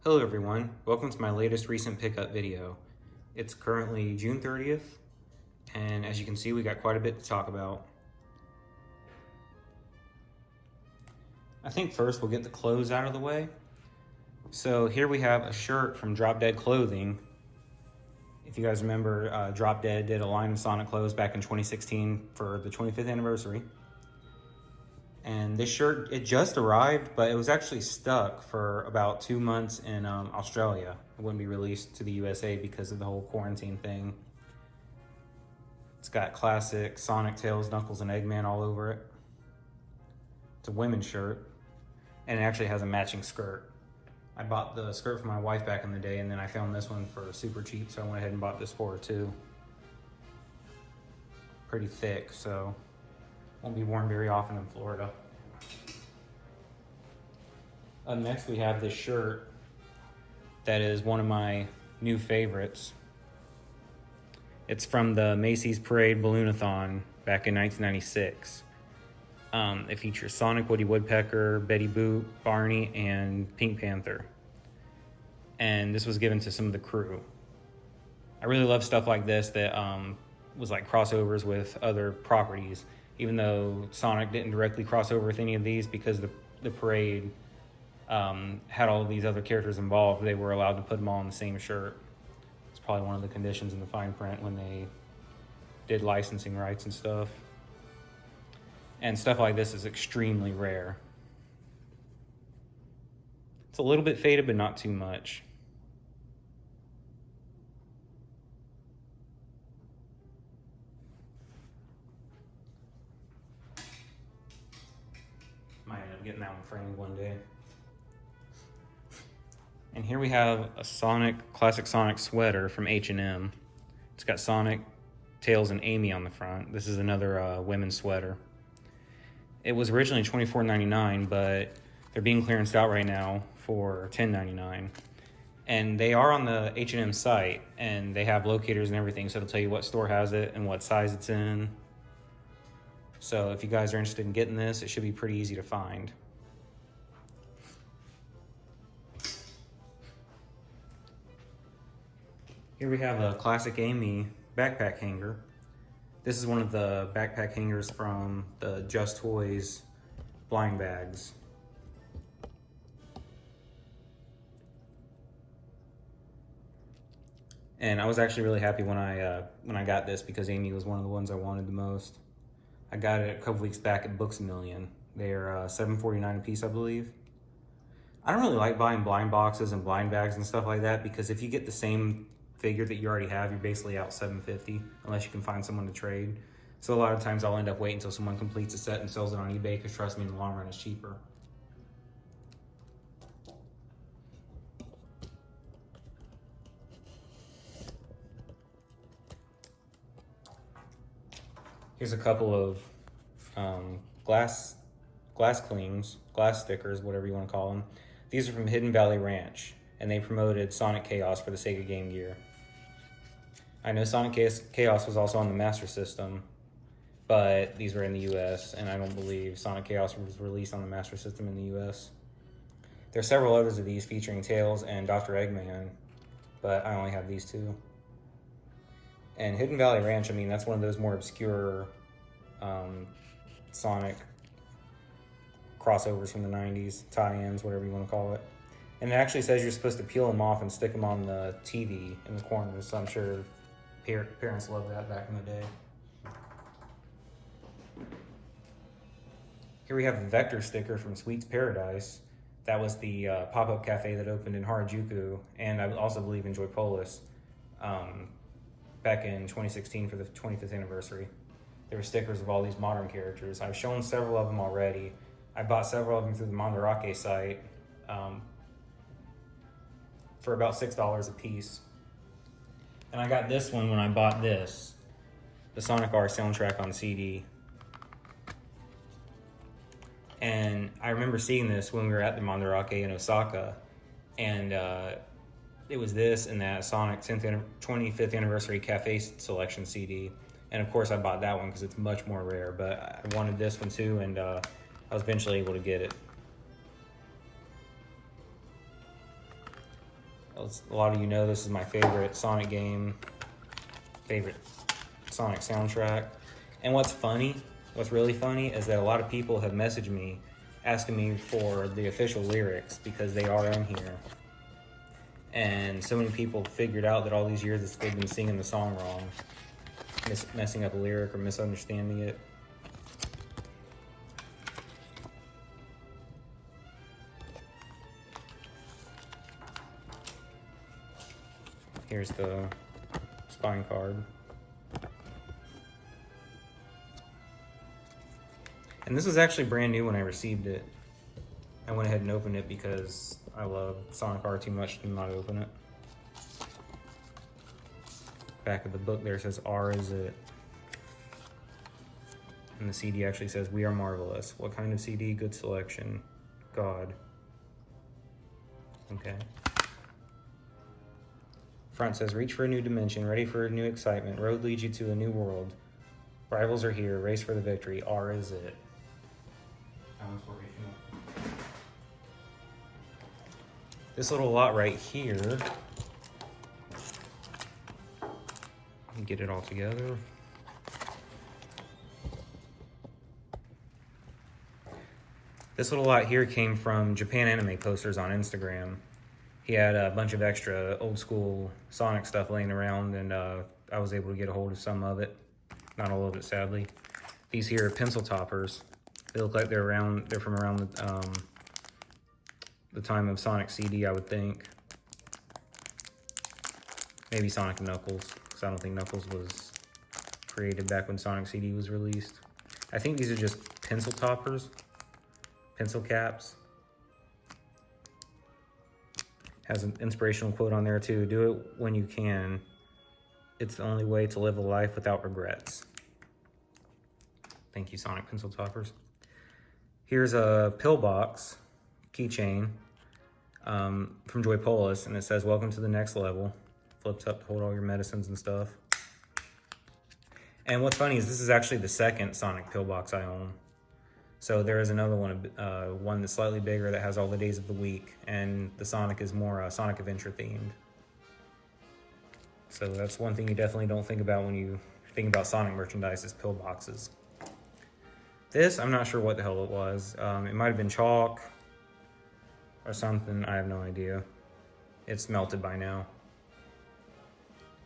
Hello everyone, welcome to my latest recent pickup video. It's currently June 30th, and as you can see, we got quite a bit to talk about. I think first we'll get the clothes out of the way. So here we have a shirt from Drop Dead Clothing. If you guys remember, Drop Dead did a line of Sonic clothes back in 2016 for the 25th anniversary. And this shirt, it just arrived, but it was actually stuck for about 2 months in Australia. It wouldn't be released to the USA because of the whole quarantine thing. It's got classic Sonic, Tails, Knuckles, and Eggman all over it. It's a women's shirt, and it actually has a matching skirt. I bought the skirt for my wife back in the day, and then I found this one for super cheap, so I went ahead and bought this for her too. Pretty thick, so won't be worn very often in Florida. Next we have this shirt that is one of my new favorites. It's from the Macy's Parade Balloonathon back in 1996. It features Sonic, Woody Woodpecker, Betty Boop, Barney, and Pink Panther. And this was given to some of the crew. I really love stuff like this that was like crossovers with other properties, even though Sonic didn't directly cross over with any of these because the parade had all of these other characters involved. They were allowed to put them all in the same shirt. It's probably one of the conditions in the fine print when they did licensing rights and stuff. And stuff like this is extremely rare. It's a little bit faded, but not too much. Might end up getting that one framed one day. And here we have a classic Sonic sweater from H&M. It's got Sonic, Tails, and Amy on the front. This is another women's sweater. It was originally $24.99, but they're being clearanced out right now for $10.99. And they are on the H&M site, and they have locators and everything, so it'll tell you what store has it and what size it's in. So if you guys are interested in getting this, it should be pretty easy to find. Here we have a classic Amy backpack hanger. This is one of the backpack hangers from the Just Toys blind bags. And I was actually really happy when I got this because Amy was one of the ones I wanted the most. I got it a couple weeks back at Books A Million. They're $7.49 a piece, I believe. I don't really like buying blind boxes and blind bags and stuff like that because if you get the same figure that you already have, you're basically out $7.50 unless you can find someone to trade. So a lot of times I'll end up waiting until someone completes a set and sells it on eBay because trust me, in the long run it's cheaper. Here's a couple of glass clings, glass stickers, whatever you want to call them. These are from Hidden Valley Ranch, and they promoted Sonic Chaos for the Sega Game Gear. I know Sonic Chaos was also on the Master System, but these were in the US, and I don't believe Sonic Chaos was released on the Master System in the US. There are several others of these featuring Tails and Dr. Eggman, but I only have these two. And Hidden Valley Ranch, I mean, that's one of those more obscure Sonic crossovers from the 90s, tie-ins, whatever you want to call it. And it actually says you're supposed to peel them off and stick them on the TV in the corners, so I'm sure parents loved that back in the day. Here we have the Vector sticker from Sweet's Paradise. That was the pop-up cafe that opened in Harajuku, and I also believe in Joypolis, back in 2016 for the 25th anniversary. There were stickers of all these modern characters. I've shown several of them already. I bought several of them through the Mandarake site for about $6 a piece. And I got this one when I bought this, the Sonic R soundtrack on CD. And I remember seeing this when we were at the Mandarake in Osaka, and it was this and that Sonic 25th Anniversary Cafe Selection CD. And of course I bought that one because it's much more rare, but I wanted this one too, and I was eventually able to get it. As a lot of you know, this is my favorite Sonic game, favorite Sonic soundtrack. And what's really funny, is that a lot of people have messaged me asking me for the official lyrics because they are in here. And so many people figured out that all these years they've been singing the song wrong, messing up a lyric or misunderstanding it. Here's the spine card. And this was actually brand new when I received it. I went ahead and opened it because I love Sonic R too much to not open it. Back of the book there says R is it. And the CD actually says, "We are marvelous. What kind of CD? Good selection. God." Okay. Front says, "Reach for a new dimension, ready for a new excitement. Road leads you to a new world. Rivals are here, race for the victory. R is it." This little lot right here, let me get it all together. This little lot here came from Japan Anime Posters on Instagram. He had a bunch of extra old school Sonic stuff laying around, and I was able to get a hold of some of it. Not all of it, sadly. These here are pencil toppers. They look like they're from around the time of Sonic CD, I would think. Maybe Sonic and Knuckles, because I don't think Knuckles was created back when Sonic CD was released. I think these are just pencil toppers, pencil caps. Has an inspirational quote on there too. "Do it when you can. It's the only way to live a life without regrets." Thank you, Sonic pencil toppers. Here's a pillbox keychain from Joy Polis, and it says, "Welcome to the next level." Flips up to hold all your medicines and stuff. And what's funny is this is actually the second Sonic pillbox I own. So there is another one that's slightly bigger that has all the days of the week, and the Sonic is more Sonic Adventure themed. So that's one thing you definitely don't think about when you think about Sonic merchandise, is pillboxes. This, I'm not sure what the hell it was. It might have been chalk or something. I have no idea. It's melted by now.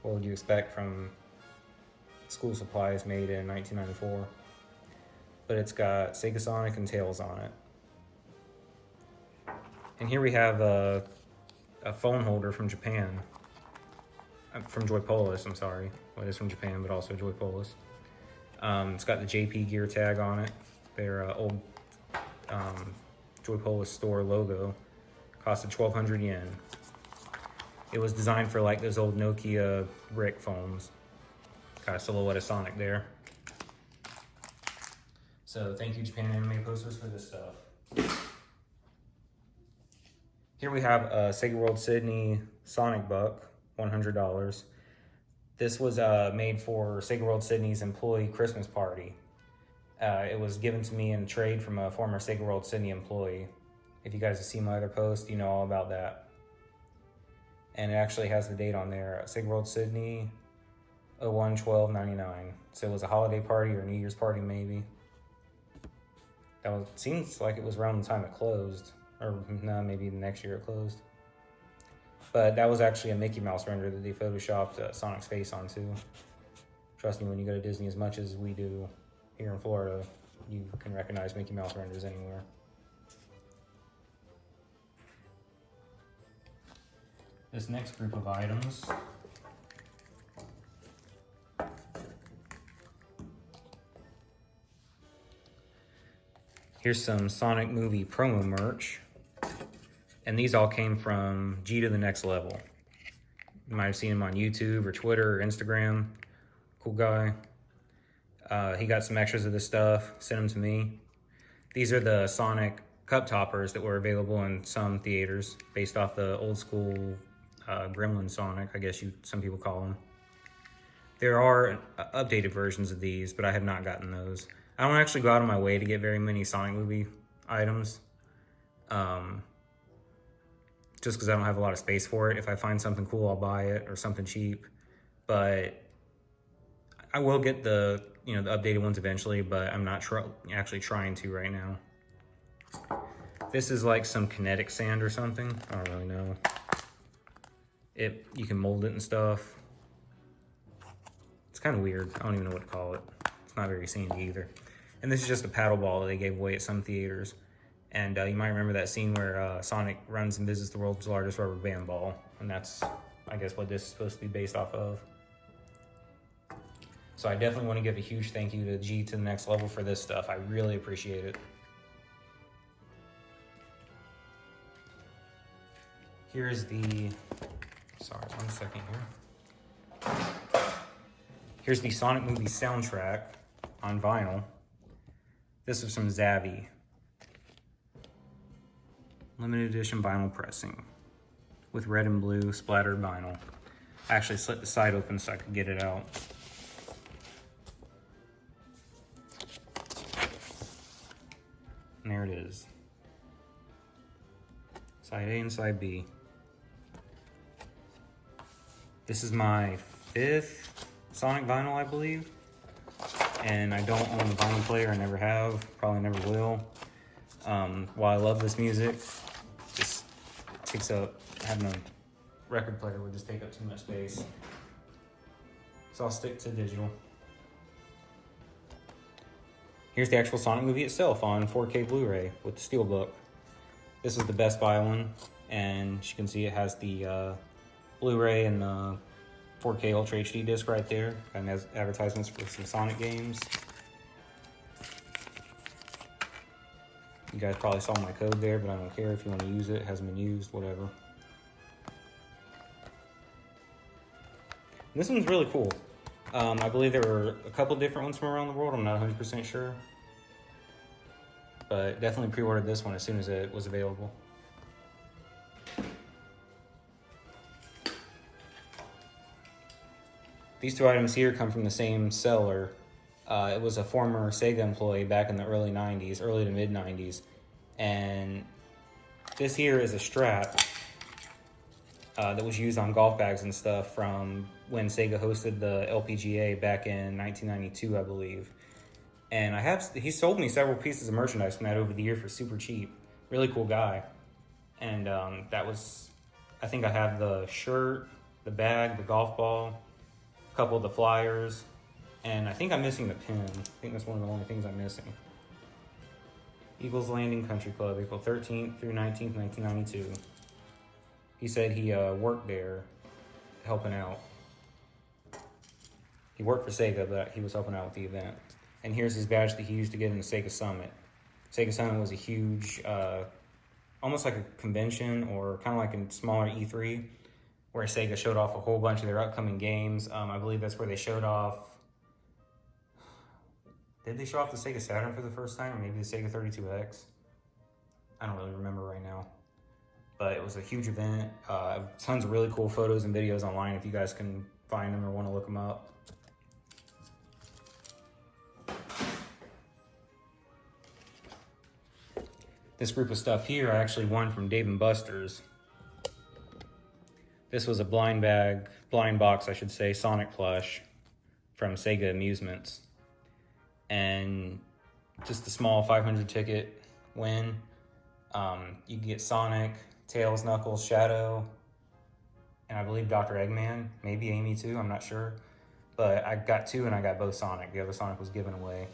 What would you expect from school supplies made in 1994? But it's got Sega Sonic and Tails on it. And here we have a phone holder from Japan. From Joy Polis, I'm sorry. Well, it is from Japan, but also Joy Polis. It's got the JP Gear tag on it. Their old Joy Polis store logo. Costed 1,200 yen. It was designed for like those old Nokia brick phones. Got a silhouette of Sonic there. So thank you, Japan Anime Posters, for this stuff. Here we have a Sega World Sydney Sonic Buck, $100. This was made for Sega World Sydney's employee Christmas party. It was given to me in trade from a former Sega World Sydney employee. If you guys have seen my other post, you know all about that. And it actually has the date on there, Sega World Sydney, 01/12/99. So it was a holiday party or New Year's party maybe. Seems like it was around the time it closed. Or no, maybe the next year it closed. But that was actually a Mickey Mouse render that they photoshopped Sonic's face onto. Trust me, when you go to Disney as much as we do here in Florida, you can recognize Mickey Mouse renders anywhere. This next group of items here's some Sonic movie promo merch. And these all came from G to the Next Level. You might have seen him on YouTube or Twitter or Instagram. Cool guy. He got some extras of this stuff, sent them to me. These are the Sonic cup toppers that were available in some theaters based off the old school Gremlin Sonic, I guess some people call them. There are updated versions of these, but I have not gotten those. I don't actually go out of my way to get very many Sonic movie items. just because I don't have a lot of space for it. If I find something cool, I'll buy it, or something cheap. But I will get the the updated ones eventually, but I'm not actually trying to right now. This is like some kinetic sand or something. I don't really know. You can mold it and stuff. It's kind of weird. I don't even know what to call it. It's not very sandy either. And this is just a paddle ball that they gave away at some theaters. And you might remember that scene where Sonic runs and visits the world's largest rubber band ball. And that's, I guess, what this is supposed to be based off of. So I definitely want to give a huge thank you to G to the Next Level for this stuff. I really appreciate it. Here's the, sorry, 1 second here. Here's the Sonic movie soundtrack on vinyl. This is from Zavvi. Limited edition vinyl pressing with red and blue splattered vinyl. I actually slit the side open so I could get it out. And there it is. Side A and side B. This is my 5th Sonic vinyl, I believe. And I don't own a vinyl player, I never have, probably never will. While I love this music, just takes up, having a record player would just take up too much space. So I'll stick to digital. Here's the actual Sonic movie itself on 4K Blu-ray with the Steelbook. This is the Best Buy one, and as you can see it has the Blu-ray and the 4K Ultra HD disc right there, and has advertisements for some Sonic games. You guys probably saw my code there, but I don't care if you want to use it. It hasn't been used, whatever. And this one's really cool. I believe there were a couple different ones from around the world. I'm not 100% sure. But definitely pre-ordered this one as soon as it was available. These two items here come from the same seller. It was a former Sega employee back in the early 90s, early to mid 90s. And this here is a strap that was used on golf bags and stuff from when Sega hosted the LPGA back in 1992, I believe. And he sold me several pieces of merchandise from that over the year for super cheap. Really cool guy. And I think I have the shirt, the bag, the golf ball, a couple of the flyers, and I think I'm missing the pin. I think that's one of the only things I'm missing. Eagles Landing Country Club, April 13th through 19th, 1992. He said he worked there, helping out. He worked for Sega, but he was helping out with the event. And here's his badge that he used to get in the Sega Summit. Sega Summit was a huge, almost like a convention, or kind of like a smaller E3, where Sega showed off a whole bunch of their upcoming games. I believe that's where they showed off. Did they show off the Sega Saturn for the first time, or maybe the Sega 32X? I don't really remember right now. But it was a huge event. Tons of really cool photos and videos online if you guys can find them or want to look them up. This group of stuff here I actually won from Dave & Buster's. This was a blind box, I should say, Sonic plush from Sega Amusements. And just a small 500 ticket win. You can get Sonic, Tails, Knuckles, Shadow, and I believe Dr. Eggman, maybe Amy too, I'm not sure. But I got 2 and I got both Sonic. The other Sonic was given away.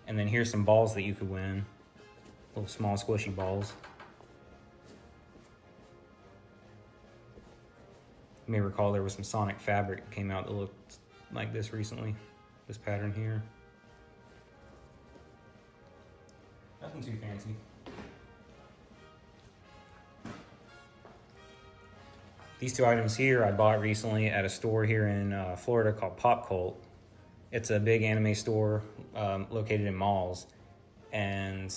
And then here's some balls that you could win. Little small squishy balls. You may recall there was some Sonic fabric that came out that looked like this recently. This pattern here. Nothing too fancy. These 2 items here I bought recently at a store here in Florida called Pop Cult. It's a big anime store located in malls. And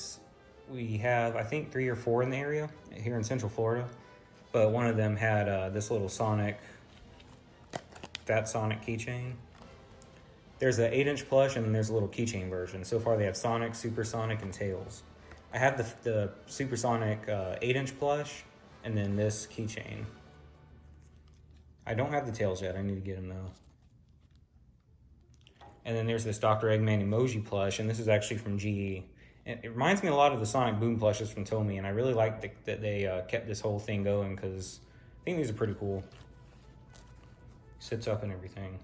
we have, I think, 3 or 4 in the area here in Central Florida. But one of them had this little Sonic, Fat Sonic keychain. There's an 8-inch plush and then there's a little keychain version. So far they have Sonic, Super Sonic, and Tails. I have the Super Sonic 8-inch plush, And then this keychain. I don't have the tails yet. I need to get them though. And then there's this Dr. Eggman Emoji plush, and this is actually from GE. And it reminds me a lot of the Sonic Boom plushes from Tomy, and I really like that they kept this whole thing going because I think these are pretty cool. Sits up and everything.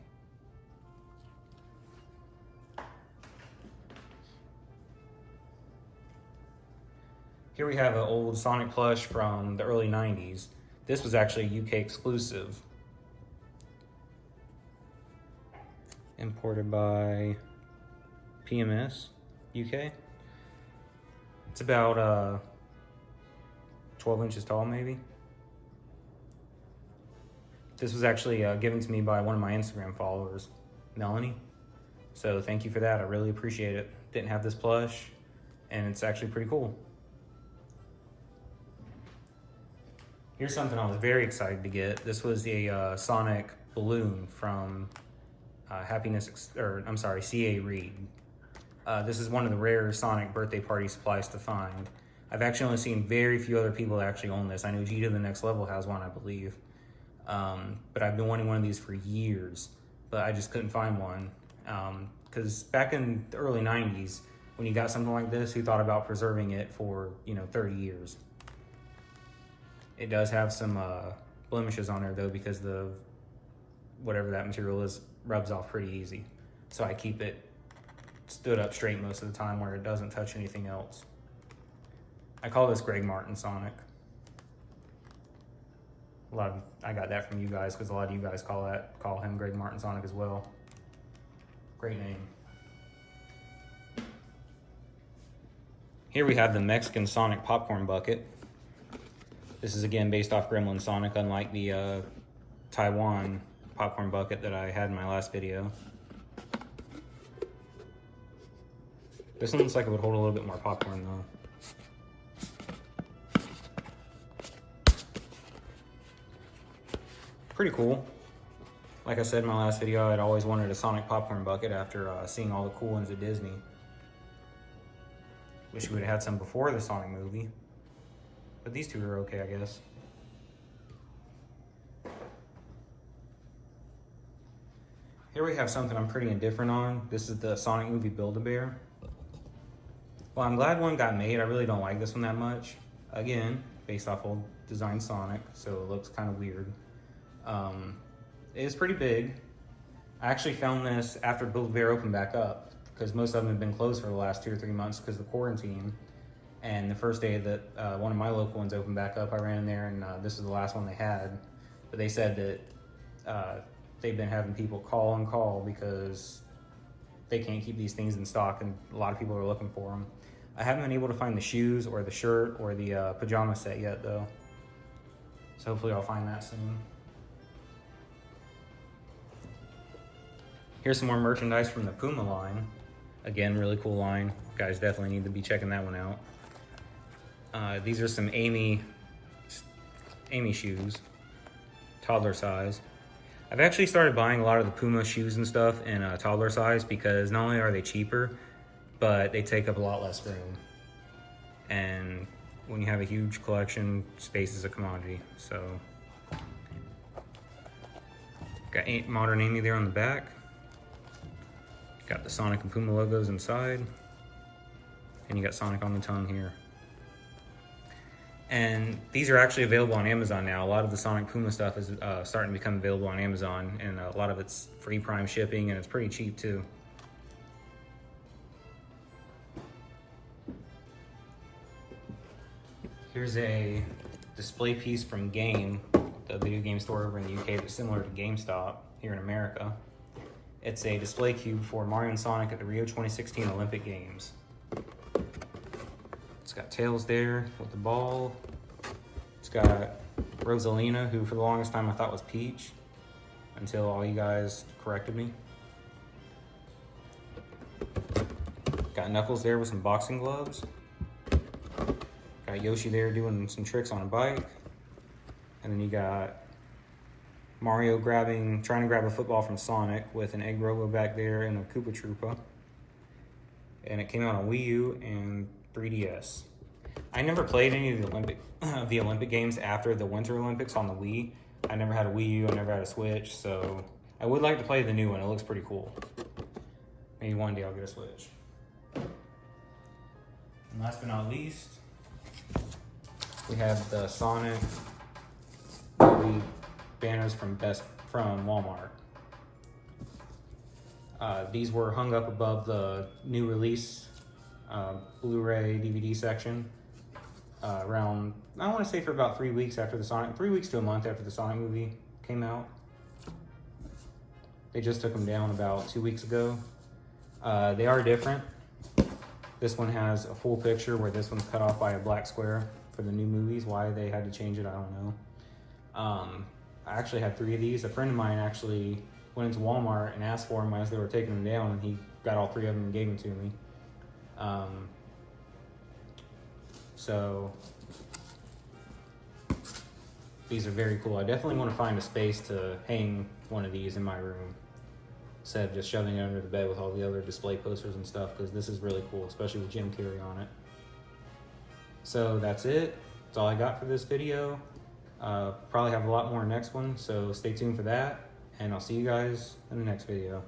Here we have an old Sonic plush from the early 90s. This was actually a UK exclusive. Imported by PMS UK. It's about 12 inches tall, maybe. This was actually given to me by one of my Instagram followers, Melanie. So thank you for that. I really appreciate it. Didn't have this plush, and it's actually pretty cool. Here's something I was very excited to get. This was a Sonic balloon from C.A. Reed. This is one of the rare Sonic birthday party supplies to find. I've actually only seen very few other people that actually own this. I know Gita the Next Level has one, I believe. But I've been wanting one of these for years, but I just couldn't find one. Because back in the early 90s, when you got something like this, who thought about preserving it for, 30 years? It does have some blemishes on there though, because the whatever that material is rubs off pretty easy. So I keep it stood up straight most of the time where it doesn't touch anything else. I call this Greg Martin Sonic. I got that from you guys because a lot of you guys call him Greg Martin Sonic as well. Great name. Here we have the Mexican Sonic popcorn bucket. This is again based off Gremlin Sonic, unlike the Taiwan popcorn bucket that I had in my last video. This one looks like it would hold a little bit more popcorn though. Pretty cool. Like I said in my last video, I'd always wanted a Sonic popcorn bucket after seeing all the cool ones at Disney. Wish we would have had some before the Sonic movie. But these two are okay, I guess. Here we have something I'm pretty indifferent on. This is the Sonic movie Build-A-Bear. Well, I'm glad one got made. I really don't like this one that much. Again, based off old design Sonic, so it looks kind of weird. It is pretty big. I actually found this after Build-A-Bear opened back up because most of them have been closed for the last 2 or 3 months because of the quarantine. And the first day that one of my local ones opened back up, I ran in there and this was the last one they had. But they said that they've been having people call because they can't keep these things in stock and a lot of people are looking for them. I haven't been able to find the shoes or the shirt or the pajama set yet though. So hopefully I'll find that soon. Here's some more merchandise from the Puma line. Again, really cool line. Guys definitely need to be checking that one out. These are some Amy shoes, toddler size. I've actually started buying a lot of the Puma shoes and stuff in toddler size because not only are they cheaper, but they take up a lot less room. And when you have a huge collection, space is a commodity. So, got Modern Amy there on the back. Got the Sonic and Puma logos inside. And you got Sonic on the tongue here. And these are actually available on Amazon now. A lot of the Sonic Puma stuff is starting to become available on Amazon, and a lot of it's free Prime shipping, and it's pretty cheap too. Here's a display piece from Game, the video game store over in the UK that's similar to GameStop here in America. It's a display cube for Mario and Sonic at the Rio 2016 Olympic Games. It's got Tails there with the ball. It's got Rosalina, who for the longest time I thought was Peach, until all you guys corrected me. Got Knuckles there with some boxing gloves. Got Yoshi there doing some tricks on a bike. And then you got Mario trying to grab a football from Sonic with an Egg Robo back there and a Koopa Troopa. And it came out on Wii U and 3DS. I never played any of the Olympic games after the Winter Olympics on the Wii. I never had a Wii U, I never had a Switch, so I would like to play the new one. It looks pretty cool. Maybe one day I'll get a Switch. And last but not least, we have the Sonic movie banners from Walmart. These were hung up above the new release Blu-ray DVD section around, I want to say, for about 3 weeks after 3 weeks to a month after the Sonic movie came out. They just took them down about 2 weeks ago. They are different. This one has a full picture where this one's cut off by a black square for the new movies. Why they had to change it, I don't know. I actually had 3 of these. A friend of mine actually went into Walmart and asked for them as they were taking them down, and he got all 3 of them and gave them to me. So these are very cool. I definitely want to find a space to hang one of these in my room instead of just shoving it under the bed with all the other display posters and stuff, because this is really cool, especially with Jim Carrey on it. So that's it. That's all I got for this video. Probably have a lot more next one, so stay tuned for that, and I'll see you guys in the next video.